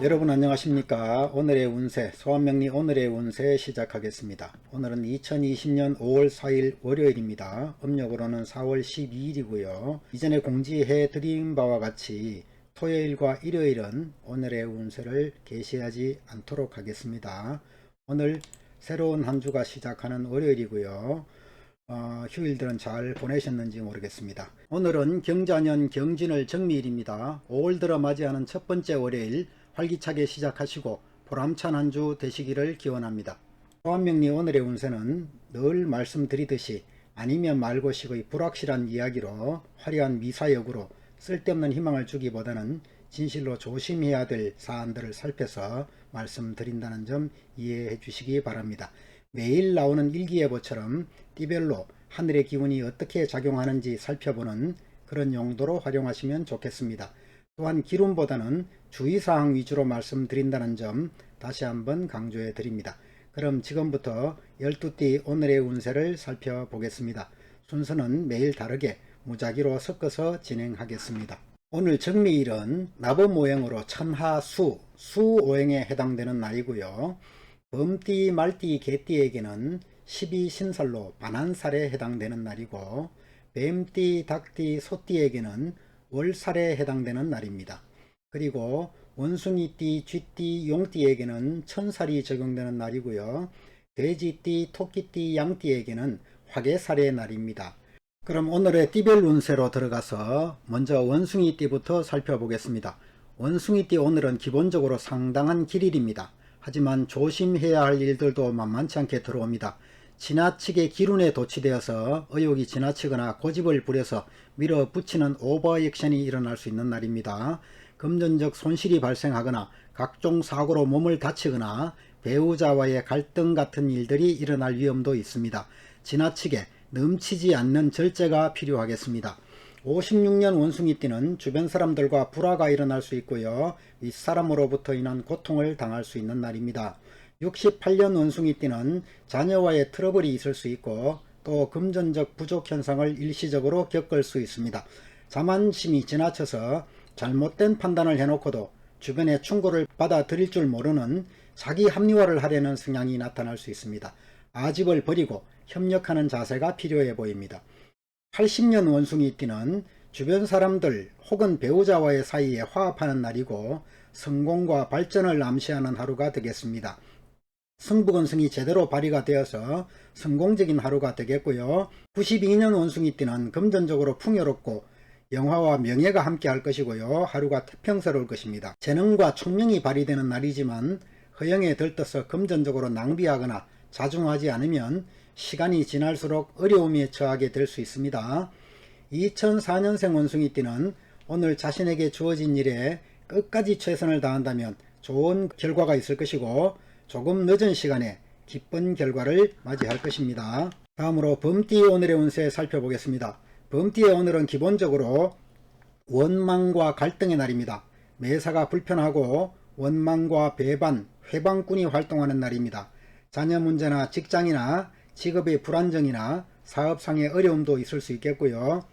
여러분 안녕하십니까. 오늘의 운세 소환명리 오늘의 운세 시작하겠습니다. 오늘은 2020년 5월 4일 월요일입니다. 음력으로는 4월 12일이고요 이전에 공지해 드린 바와 같이 토요일과 일요일은 오늘의 운세를 게시하지 않도록 하겠습니다. 오늘 새로운 한 주가 시작하는 월요일이고요 휴일들은 잘 보내셨는지 모르겠습니다. 오늘은 경자년 경진월 정미일입니다. 5월 들어 맞이하는 첫 번째 월요일 활기차게 시작하시고 보람찬 한 주 되시기를 기원합니다. 소환명리 오늘의 운세는 늘 말씀드리듯이 아니면 말고식의 불확실한 이야기로 화려한 미사역으로 쓸데없는 희망을 주기보다는 진실로 조심해야 될 사안들을 살펴서 말씀드린다는 점 이해해 주시기 바랍니다. 매일 나오는 일기예보처럼 띠별로 하늘의 기운이 어떻게 작용하는지 살펴보는 그런 용도로 활용하시면 좋겠습니다. 또한 기론보다는 주의사항 위주로 말씀드린다는 점 다시 한번 강조해 드립니다. 그럼 지금부터 12띠 오늘의 운세를 살펴보겠습니다. 순서는 매일 다르게 무작위로 섞어서 진행하겠습니다. 오늘 정미일은 나범오행으로 천하수, 수오행에 해당되는 날이고요. 범띠, 말띠, 개띠에게는 12신살로 반한살에 해당되는 날이고 뱀띠, 닭띠, 소띠에게는 월살에 해당되는 날입니다. 그리고 원숭이띠, 쥐띠, 용띠에게는 천살이 적용되는 날이고요. 돼지띠, 토끼띠, 양띠에게는 화개살의 날입니다. 그럼 오늘의 띠별 운세로 들어가서 먼저 원숭이띠부터 살펴보겠습니다. 원숭이띠 오늘은 기본적으로 상당한 길일입니다. 하지만 조심해야 할 일들도 만만치 않게 들어옵니다. 지나치게 기운에 도취되어서 의욕이 지나치거나 고집을 부려서 밀어붙이는 오버액션이 일어날 수 있는 날입니다. 금전적 손실이 발생하거나 각종 사고로 몸을 다치거나 배우자와의 갈등 같은 일들이 일어날 위험도 있습니다. 지나치게 넘치지 않는 절제가 필요하겠습니다. 56년 원숭이띠는 주변 사람들과 불화가 일어날 수 있고요. 윗사람으로부터 인한 고통을 당할 수 있는 날입니다. 68년 원숭이띠는 자녀와의 트러블이 있을 수 있고 또 금전적 부족 현상을 일시적으로 겪을 수 있습니다. 자만심이 지나쳐서 잘못된 판단을 해놓고도 주변의 충고를 받아들일 줄 모르는 자기 합리화를 하려는 성향이 나타날 수 있습니다. 아집을 버리고 협력하는 자세가 필요해 보입니다. 80년 원숭이띠는 주변 사람들 혹은 배우자와의 사이에 화합하는 날이고 성공과 발전을 암시하는 하루가 되겠습니다. 승부근성이 제대로 발휘가 되어서 성공적인 하루가 되겠고요. 92년 원숭이띠는 금전적으로 풍요롭고 영화와 명예가 함께 할 것이고요. 하루가 태평스러울 것입니다. 재능과 총명이 발휘되는 날이지만 허영에 들떠서 금전적으로 낭비하거나 자중하지 않으면 시간이 지날수록 어려움에 처하게 될 수 있습니다. 2004년생 원숭이띠는 오늘 자신에게 주어진 일에 끝까지 최선을 다한다면 좋은 결과가 있을 것이고 조금 늦은 시간에 기쁜 결과를 맞이할 것입니다. 다음으로 범띠 오늘의 운세 살펴보겠습니다. 범띠의 오늘은 기본적으로 원망과 갈등의 날입니다. 매사가 불편하고 원망과 배반, 회방꾼이 활동하는 날입니다. 자녀 문제나 직장이나 직업의 불안정이나 사업상의 어려움도 있을 수 있겠고요.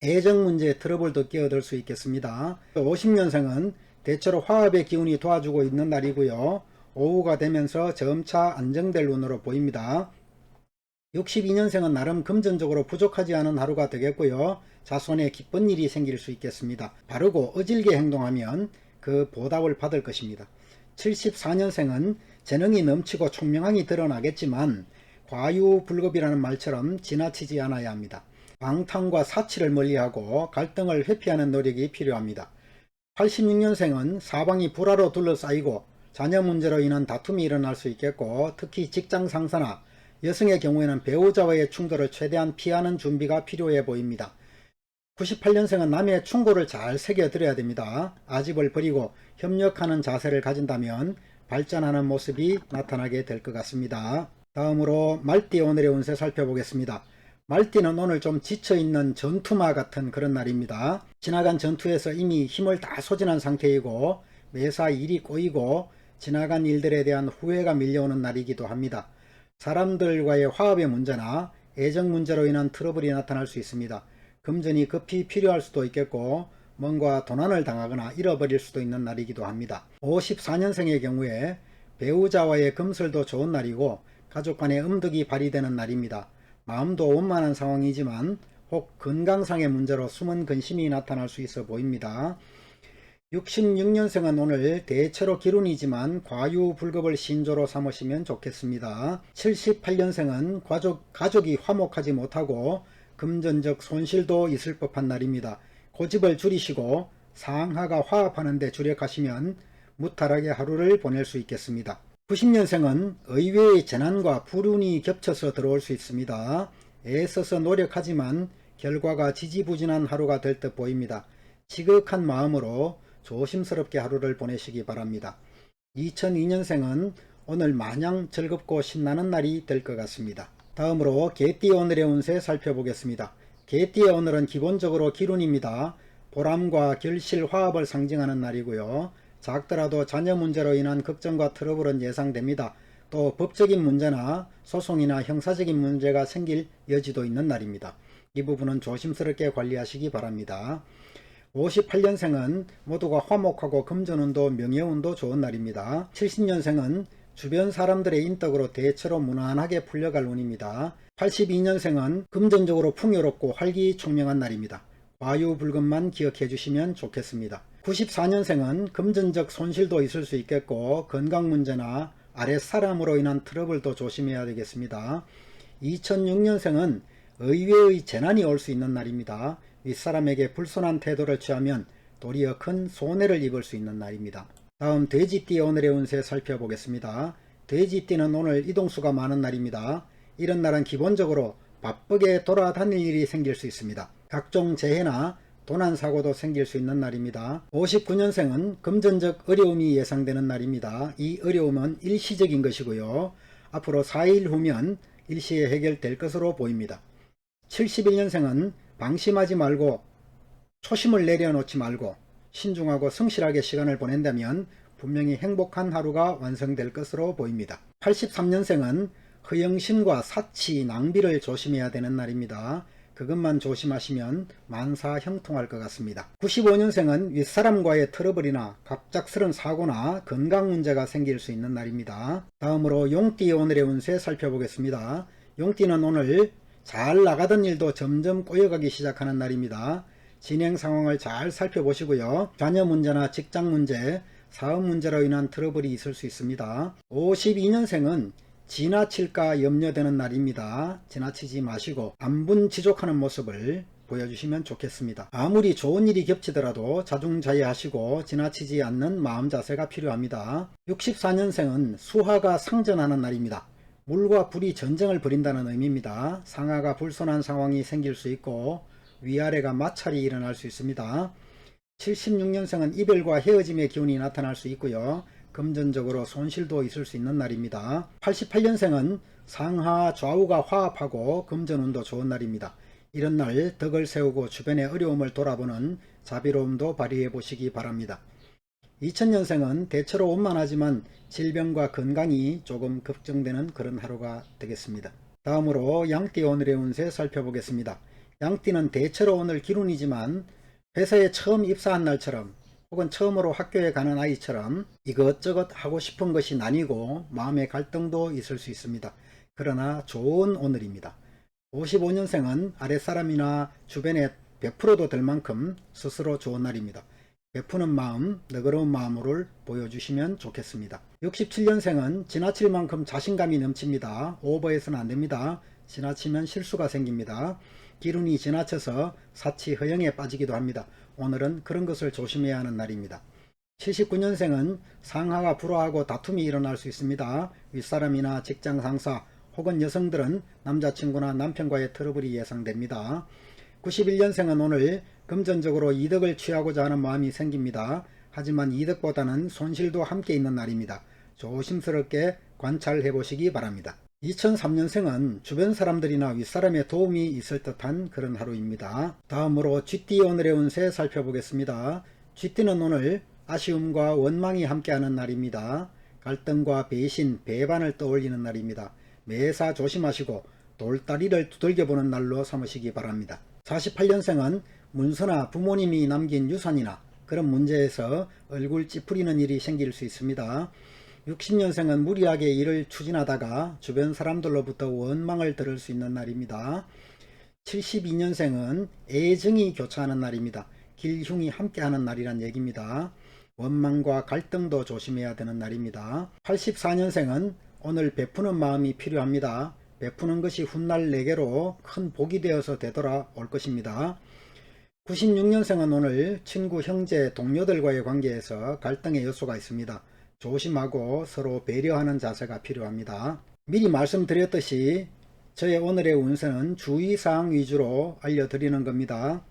애정 문제에 트러블도 끼어들 수 있겠습니다. 50년생은 대체로 화합의 기운이 도와주고 있는 날이고요. 오후가 되면서 점차 안정될 운으로 보입니다. 62년생은 나름 금전적으로 부족하지 않은 하루가 되겠고요. 자손에 기쁜 일이 생길 수 있겠습니다. 바르고 어질게 행동하면 그 보답을 받을 것입니다. 74년생은 재능이 넘치고 총명함이 드러나겠지만 과유불급이라는 말처럼 지나치지 않아야 합니다. 방탕과 사치를 멀리하고 갈등을 회피하는 노력이 필요합니다. 86년생은 사방이 불화로 둘러싸이고 자녀 문제로 인한 다툼이 일어날 수 있겠고 특히 직장 상사나 여성의 경우에는 배우자와의 충돌을 최대한 피하는 준비가 필요해 보입니다. 98년생은 남의 충고를 잘 새겨들어야 됩니다. 아집을 버리고 협력하는 자세를 가진다면 발전하는 모습이 나타나게 될 것 같습니다. 다음으로 말띠 오늘의 운세 살펴보겠습니다. 말띠는 오늘 좀 지쳐있는 전투마 같은 그런 날입니다. 지나간 전투에서 이미 힘을 다 소진한 상태이고 매사 일이 꼬이고 지나간 일들에 대한 후회가 밀려오는 날이기도 합니다. 사람들과의 화합의 문제나 애정 문제로 인한 트러블이 나타날 수 있습니다. 금전이 급히 필요할 수도 있겠고 뭔가 도난을 당하거나 잃어버릴 수도 있는 날이기도 합니다. 54년생의 경우에 배우자와의 금슬도 좋은 날이고 가족 간의 음덕이 발휘되는 날입니다. 마음도 원만한 상황이지만 혹 건강상의 문제로 숨은 근심이 나타날 수 있어 보입니다. 66년생은 오늘 대체로 기룬이지만 과유불급을 신조로 삼으시면 좋겠습니다. 78년생은 가족이 화목하지 못하고 금전적 손실도 있을 법한 날입니다. 고집을 줄이시고 상하가 화합하는 데 주력하시면 무탈하게 하루를 보낼 수 있겠습니다. 90년생은 의외의 재난과 불운이 겹쳐서 들어올 수 있습니다. 애써서 노력하지만 결과가 지지부진한 하루가 될 듯 보입니다. 지극한 마음으로 조심스럽게 하루를 보내시기 바랍니다. 2002년생은 오늘 마냥 즐겁고 신나는 날이 될 것 같습니다. 다음으로 개띠 오늘의 운세 살펴보겠습니다. 개띠의 오늘은 기본적으로 기룬입니다. 보람과 결실, 화합을 상징하는 날이고요. 작더라도 자녀 문제로 인한 걱정과 트러블은 예상됩니다. 또 법적인 문제나 소송이나 형사적인 문제가 생길 여지도 있는 날입니다. 이 부분은 조심스럽게 관리하시기 바랍니다. 58년생은 모두가 화목하고 금전운도 명예운도 좋은 날입니다. 70년생은 주변 사람들의 인덕으로 대체로 무난하게 풀려갈 운입니다. 82년생은 금전적으로 풍요롭고 활기총명한 날입니다. 과유불급만 기억해 주시면 좋겠습니다. 94년생은 금전적 손실도 있을 수 있겠고 건강 문제나 아랫사람으로 인한 트러블도 조심해야 되겠습니다. 2006년생은 의외의 재난이 올 수 있는 날입니다. 윗사람에게 불손한 태도를 취하면 도리어 큰 손해를 입을 수 있는 날입니다. 다음 돼지띠 오늘의 운세 살펴보겠습니다. 돼지띠는 오늘 이동수가 많은 날입니다. 이런 날은 기본적으로 바쁘게 돌아다닐 일이 생길 수 있습니다. 각종 재해나 도난사고도 생길 수 있는 날입니다. 59년생은 금전적 어려움이 예상되는 날입니다. 이 어려움은 일시적인 것이고요. 앞으로 4일 후면 일시에 해결될 것으로 보입니다. 71년생은 방심하지 말고 초심을 내려놓지 말고 신중하고 성실하게 시간을 보낸다면 분명히 행복한 하루가 완성될 것으로 보입니다. 83년생은 허영심과 사치, 낭비를 조심해야 되는 날입니다. 그것만 조심하시면 만사 형통할 것 같습니다. 95년생은 윗사람과의 트러블이나 갑작스런 사고나 건강 문제가 생길 수 있는 날입니다. 다음으로 용띠 오늘의 운세 살펴보겠습니다. 용띠는 오늘 잘 나가던 일도 점점 꼬여가기 시작하는 날입니다. 진행 상황을 잘 살펴보시고요. 자녀 문제나 직장 문제, 사업 문제로 인한 트러블이 있을 수 있습니다. 52년생은 지나칠까 염려되는 날입니다. 지나치지 마시고 안분지족하는 모습을 보여주시면 좋겠습니다. 아무리 좋은 일이 겹치더라도 자중자애하시고 지나치지 않는 마음 자세가 필요합니다. 64년생은 수화가 상전하는 날입니다. 물과 불이 전쟁을 벌인다는 의미입니다. 상하가 불손한 상황이 생길 수 있고 위아래가 마찰이 일어날 수 있습니다. 76년생은 이별과 헤어짐의 기운이 나타날 수 있고요. 금전적으로 손실도 있을 수 있는 날입니다. 88년생은 상하 좌우가 화합하고 금전운도 좋은 날입니다. 이런 날 덕을 세우고 주변의 어려움을 돌아보는 자비로움도 발휘해 보시기 바랍니다. 2000년생은 대체로 원만하지만 질병과 건강이 조금 걱정되는 그런 하루가 되겠습니다. 다음으로 양띠 오늘의 운세 살펴보겠습니다. 양띠는 대체로 오늘 기룬이지만 회사에 처음 입사한 날처럼 혹은 처음으로 학교에 가는 아이처럼 이것저것 하고 싶은 것이 나뉘고 마음의 갈등도 있을 수 있습니다. 그러나 좋은 오늘입니다. 55년생은 아랫사람이나 주변에 베풀어도 될 만큼 스스로 좋은 날입니다. 베푸는 마음, 너그러운 마음을 보여주시면 좋겠습니다. 67년생은 지나칠 만큼 자신감이 넘칩니다. 오버해서는 안됩니다. 지나치면 실수가 생깁니다. 기운이 지나쳐서 사치 허영에 빠지기도 합니다. 오늘은 그런 것을 조심해야 하는 날입니다. 79년생은 상하가 불화하고 다툼이 일어날 수 있습니다. 윗사람이나 직장 상사 혹은 여성들은 남자친구나 남편과의 트러블이 예상됩니다. 91년생은 오늘 금전적으로 이득을 취하고자 하는 마음이 생깁니다. 하지만 이득보다는 손실도 함께 있는 날입니다. 조심스럽게 관찰해 보시기 바랍니다. 2003년생은 주변 사람들이나 윗사람의 도움이 있을 듯한 그런 하루입니다. 다음으로 쥐띠 오늘의 운세 살펴보겠습니다. 쥐띠는 오늘 아쉬움과 원망이 함께하는 날입니다. 갈등과 배신, 배반을 떠올리는 날입니다. 매사 조심하시고 돌다리를 두들겨보는 날로 삼으시기 바랍니다. 48년생은 문서나 부모님이 남긴 유산이나 그런 문제에서 얼굴 찌푸리는 일이 생길 수 있습니다. 60년생은 무리하게 일을 추진하다가 주변 사람들로부터 원망을 들을 수 있는 날입니다. 72년생은 애정이 교차하는 날입니다. 길흉이 함께하는 날이란 얘기입니다. 원망과 갈등도 조심해야 되는 날입니다. 84년생은 오늘 베푸는 마음이 필요합니다. 베푸는 것이 훗날 내게로 큰 복이 되어서 되돌아올 것입니다. 96년생은 오늘 친구, 형제, 동료들과의 관계에서 갈등의 요소가 있습니다. 조심하고 서로 배려하는 자세가 필요합니다. 미리 말씀드렸듯이 저의 오늘의 운세는 주의사항 위주로 알려드리는 겁니다.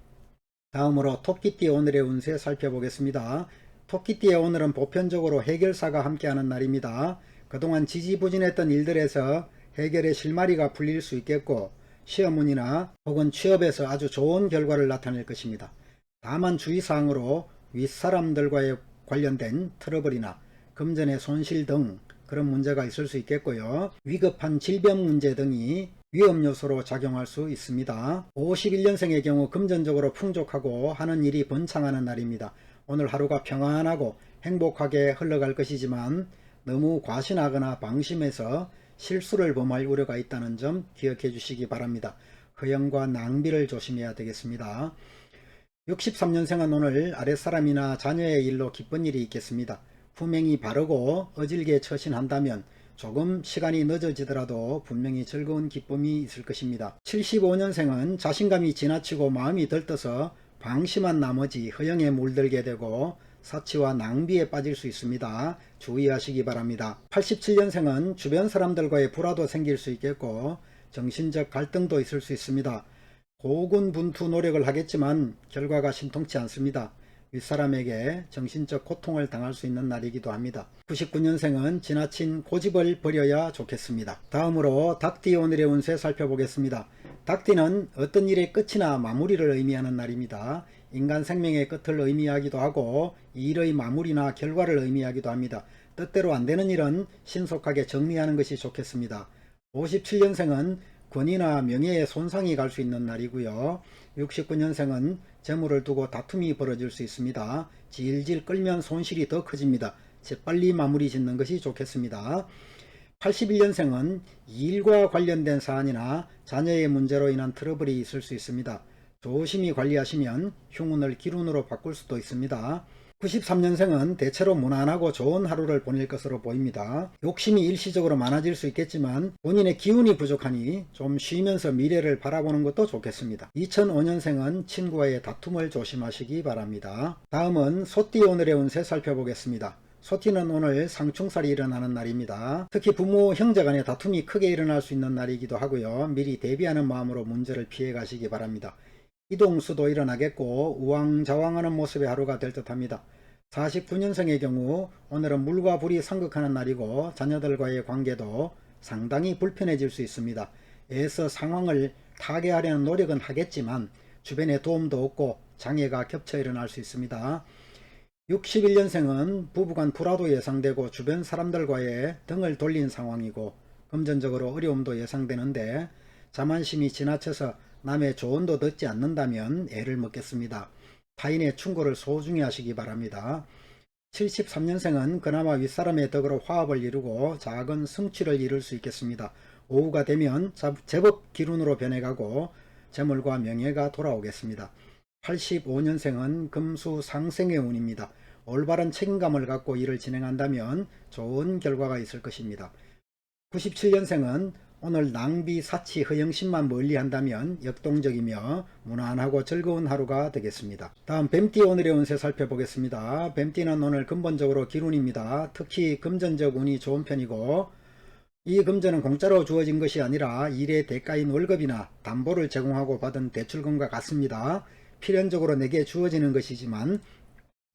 다음으로 토끼띠 오늘의 운세 살펴보겠습니다. 토끼띠의 오늘은 보편적으로 해결사가 함께하는 날입니다. 그동안 지지부진했던 일들에서 해결의 실마리가 풀릴 수 있겠고 시어머니나 혹은 취업에서 아주 좋은 결과를 나타낼 것입니다. 다만 주의사항으로 윗사람들과의 관련된 트러블이나 금전의 손실 등 그런 문제가 있을 수 있겠고요. 위급한 질병 문제 등이 위험 요소로 작용할 수 있습니다. 51년생의 경우 금전적으로 풍족하고 하는 일이 번창하는 날입니다. 오늘 하루가 평안하고 행복하게 흘러갈 것이지만 너무 과신하거나 방심해서 실수를 범할 우려가 있다는 점 기억해 주시기 바랍니다. 허영과 낭비를 조심해야 되겠습니다. 63년생은 오늘 아랫사람이나 자녀의 일로 기쁜 일이 있겠습니다. 품행이 바르고 어질게 처신한다면 조금 시간이 늦어지더라도 분명히 즐거운 기쁨이 있을 것입니다. 75년생은 자신감이 지나치고 마음이 들떠서 방심한 나머지 허영에 물들게 되고 사치와 낭비에 빠질 수 있습니다. 주의하시기 바랍니다. 87년생은 주변 사람들과의 불화도 생길 수 있겠고 정신적 갈등도 있을 수 있습니다. 고군분투 노력을 하겠지만 결과가 신통치 않습니다. 윗사람에게 정신적 고통을 당할 수 있는 날이기도 합니다. 99년생은 지나친 고집을 버려야 좋겠습니다. 다음으로 닭띠 오늘의 운세 살펴보겠습니다. 닭띠는 어떤 일의 끝이나 마무리를 의미하는 날입니다. 인간 생명의 끝을 의미하기도 하고 일의 마무리나 결과를 의미하기도 합니다. 뜻대로 안 되는 일은 신속하게 정리하는 것이 좋겠습니다. 57년생은 권위나 명예에 손상이 갈 수 있는 날이고요. 69년생은 재물을 두고 다툼이 벌어질 수 있습니다. 질질 끌면 손실이 더 커집니다. 재빨리 마무리 짓는 것이 좋겠습니다. 81년생은 일과 관련된 사안이나 자녀의 문제로 인한 트러블이 있을 수 있습니다. 조심히 관리하시면 흉운을 기운으로 바꿀 수도 있습니다. 93년생은 대체로 무난하고 좋은 하루를 보낼 것으로 보입니다. 욕심이 일시적으로 많아질 수 있겠지만 본인의 기운이 부족하니 좀 쉬면서 미래를 바라보는 것도 좋겠습니다. 2005년생은 친구와의 다툼을 조심하시기 바랍니다. 다음은 소띠 오늘의 운세 살펴보겠습니다. 소띠는 오늘 상충살이 일어나는 날입니다. 특히 부모, 형제 간의 다툼이 크게 일어날 수 있는 날이기도 하고요. 미리 대비하는 마음으로 문제를 피해 가시기 바랍니다. 이동수도 일어나겠고 우왕좌왕하는 모습의 하루가 될 듯합니다. 49년생의 경우 오늘은 물과 불이 상극하는 날이고 자녀들과의 관계도 상당히 불편해질 수 있습니다. 애써 상황을 타개하려는 노력은 하겠지만 주변의 도움도 없고 장애가 겹쳐 일어날 수 있습니다. 61년생은 부부간 불화도 예상되고 주변 사람들과의 등을 돌린 상황이고 금전적으로 어려움도 예상되는데 자만심이 지나쳐서 남의 조언도 듣지 않는다면 애를 먹겠습니다. 타인의 충고를 소중히 하시기 바랍니다. 73년생은 그나마 윗사람의 덕으로 화합을 이루고 작은 성취를 이룰 수 있겠습니다. 오후가 되면 제법 기운으로 변해가고 재물과 명예가 돌아오겠습니다. 85년생은 금수 상생의 운입니다. 올바른 책임감을 갖고 일을 진행한다면 좋은 결과가 있을 것입니다. 97년생은 오늘 낭비, 사치, 허영심만 멀리한다면 역동적이며 무난하고 즐거운 하루가 되겠습니다. 다음 뱀띠 오늘의 운세 살펴보겠습니다. 뱀띠는 오늘 근본적으로 기운입니다. 특히 금전적 운이 좋은 편이고 이 금전은 공짜로 주어진 것이 아니라 일의 대가인 월급이나 담보를 제공하고 받은 대출금과 같습니다. 필연적으로 내게 주어지는 것이지만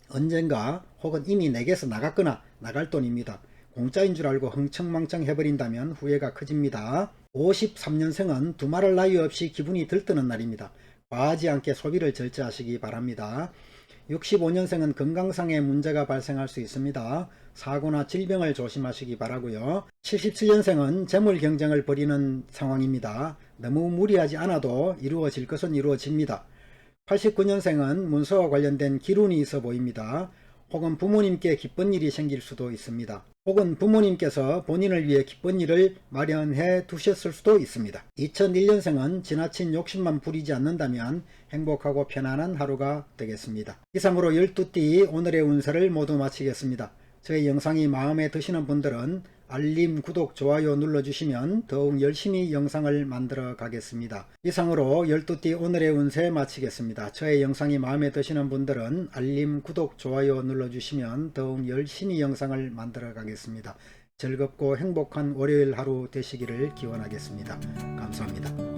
언젠가 혹은 이미 내게서 나갔거나 나갈 돈입니다. 공짜인 줄 알고 흥청망청 해버린다면 후회가 커집니다. 53년생은 두말할 나위 없이 기분이 들뜨는 날입니다. 과하지 않게 소비를 절제하시기 바랍니다. 65년생은 건강상의 문제가 발생할 수 있습니다. 사고나 질병을 조심하시기 바라고요. 77년생은 재물 경쟁을 벌이는 상황입니다. 너무 무리하지 않아도 이루어질 것은 이루어집니다. 89년생은 문서와 관련된 기운이 있어 보입니다. 혹은 부모님께 기쁜 일이 생길 수도 있습니다. 혹은 부모님께서 본인을 위해 기쁜 일을 마련해 두셨을 수도 있습니다. 2001년생은 지나친 욕심만 부리지 않는다면 행복하고 편안한 하루가 되겠습니다. 이상으로 12띠 오늘의 운세를 모두 마치겠습니다. 저의 영상이 마음에 드시는 분들은 알림, 구독, 좋아요 눌러주시면 더욱 열심히 영상을 만들어 가겠습니다. 이상으로 12띠 오늘의 운세 마치겠습니다. 저의 영상이 마음에 드시는 분들은 알림, 구독, 좋아요 눌러주시면 더욱 열심히 영상을 만들어 가겠습니다. 즐겁고 행복한 월요일 하루 되시기를 기원하겠습니다. 감사합니다.